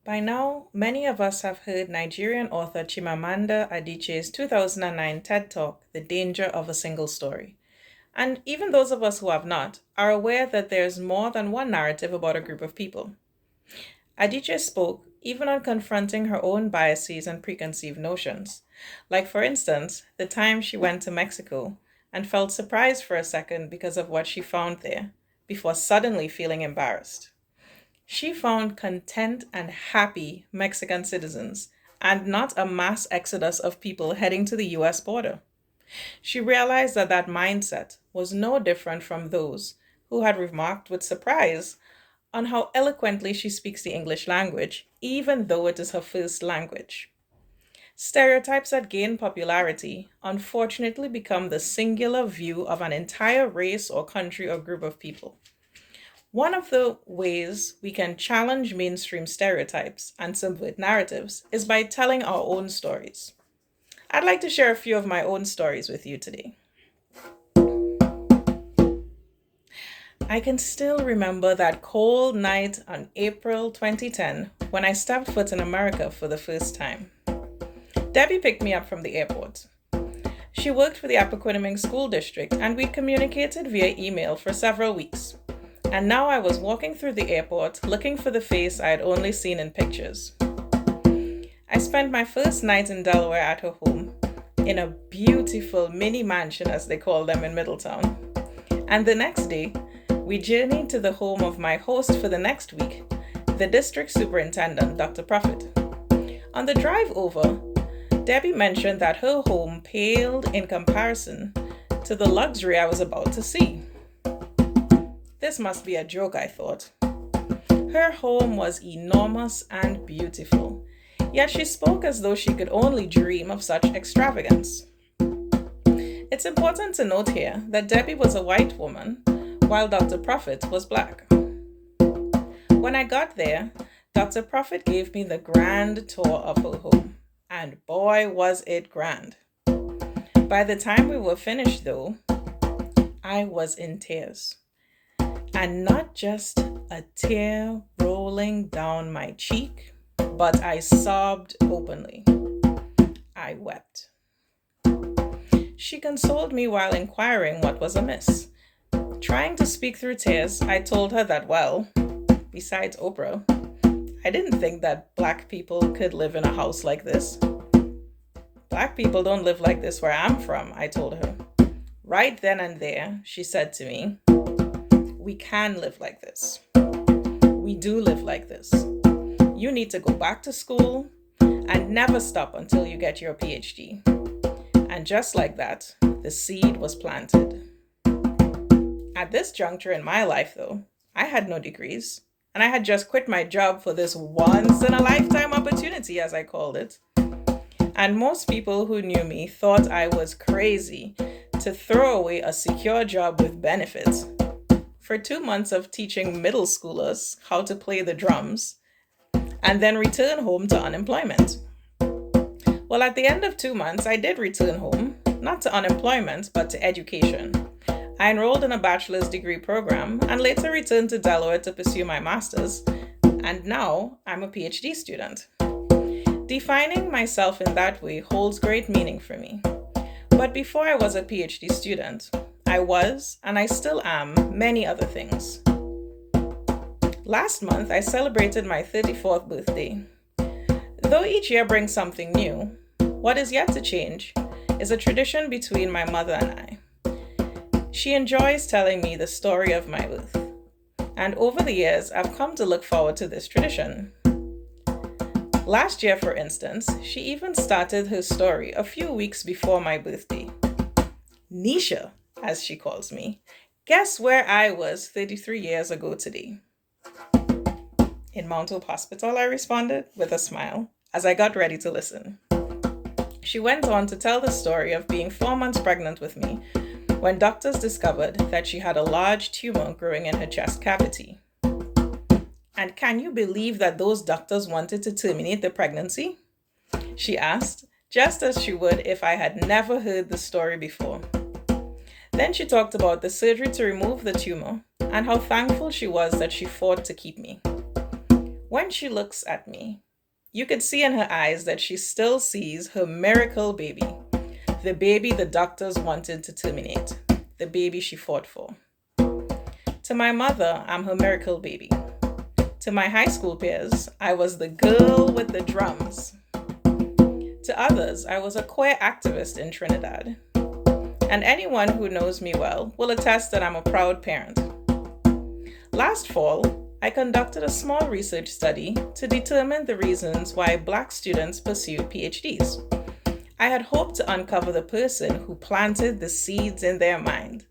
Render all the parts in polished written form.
By now, many of us have heard Nigerian author Chimamanda Adichie's 2009 TED Talk, The Danger of a Single Story. And even those of us who have not are aware that there's more than one narrative about a group of people. Adichie spoke even on confronting her own biases and preconceived notions. Like, for instance, the time she went to Mexico and felt surprised for a second because of what she found there, before suddenly feeling embarrassed. She found content and happy Mexican citizens and not a mass exodus of people heading to the US border. She realized that that mindset was no different from those who had remarked with surprise on how eloquently she speaks the English language, even though it is her first language. Stereotypes that gain popularity unfortunately become the singular view of an entire race or country or group of people. One of the ways we can challenge mainstream stereotypes and subvert narratives is by telling our own stories. I'd like to share a few of my own stories with you today. I can still remember that cold night on April 2010 when I stepped foot in America for the first time. Debbie picked me up from the airport. She worked for the Appoquiniming School District and we communicated via email for several weeks. And now I was walking through the airport looking for the face I had only seen in pictures. I spent my first night in Delaware at her home, in a beautiful mini mansion as they call them in Middletown. And the next day, we journeyed to the home of my host for the next week, the district superintendent, Dr. Prophet. On the drive over, Debbie mentioned that her home paled in comparison to the luxury I was about to see. This must be a joke, I thought. Her home was enormous and beautiful, yet she spoke as though she could only dream of such extravagance. It's important to note here that Debbie was a white woman, while Dr. Prophet was black. When I got there, Dr. Prophet gave me the grand tour of her home, and boy was it grand. By the time we were finished though, I was in tears. And not just a tear rolling down my cheek, but I sobbed openly. I wept. She consoled me while inquiring what was amiss. Trying to speak through tears, I told her that, well, besides Oprah, I didn't think that black people could live in a house like this. Black people don't live like this where I'm from, I told her. Right then and there, she said to me, we can live like this. We do live like this. You need to go back to school and never stop until you get your PhD. And just like that, the seed was planted. At this juncture in my life, though, I had no degrees, and I had just quit my job for this once in a lifetime opportunity, as I called it. And most people who knew me thought I was crazy to throw away a secure job with benefits for 2 months of teaching middle schoolers how to play the drums and then return home to unemployment. Well, at the end of 2 months, I did return home, not to unemployment, but to education. I enrolled in a bachelor's degree program and later returned to Delaware to pursue my master's, and now I'm a PhD student. Defining myself in that way holds great meaning for me. But before I was a PhD student, I was, and I still am, many other things. Last month, I celebrated my 34th birthday. Though each year brings something new, what is yet to change is a tradition between my mother and I. She enjoys telling me the story of my birth, and over the years, I've come to look forward to this tradition. Last year, for instance, she even started her story a few weeks before my birthday. Nisha, as she calls me, guess where I was 33 years ago today? In Mount Hope Hospital, I responded with a smile as I got ready to listen. She went on to tell the story of being 4 months pregnant with me when doctors discovered that she had a large tumor growing in her chest cavity. And can you believe that those doctors wanted to terminate the pregnancy? She asked, just as she would if I had never heard the story before. Then she talked about the surgery to remove the tumor and how thankful she was that she fought to keep me. When she looks at me, you could see in her eyes that she still sees her miracle baby, the baby the doctors wanted to terminate, the baby she fought for. To my mother, I'm her miracle baby. To my high school peers, I was the girl with the drums. To others, I was a queer activist in Trinidad. And anyone who knows me well will attest that I'm a proud parent. Last fall, I conducted a small research study to determine the reasons why Black students pursue PhDs. I had hoped to uncover the person who planted the seeds in their mind,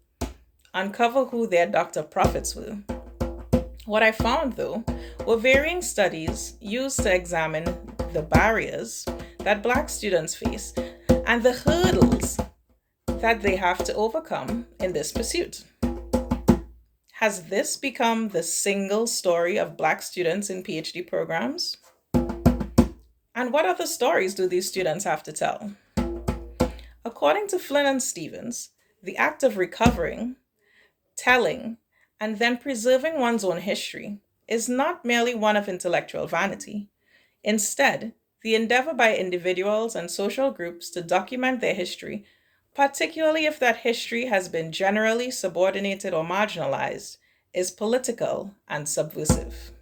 uncover who their doctor prophets were. What I found, though, were varying studies used to examine the barriers that Black students face and the hurdles that they have to overcome in this pursuit. Has this become the single story of Black students in PhD programs? And what other stories do these students have to tell? According to Flynn and Stevens, the act of recovering, telling, and then preserving one's own history is not merely one of intellectual vanity. Instead, the endeavor by individuals and social groups to document their history, particularly if that history has been generally subordinated or marginalized, is political and subversive.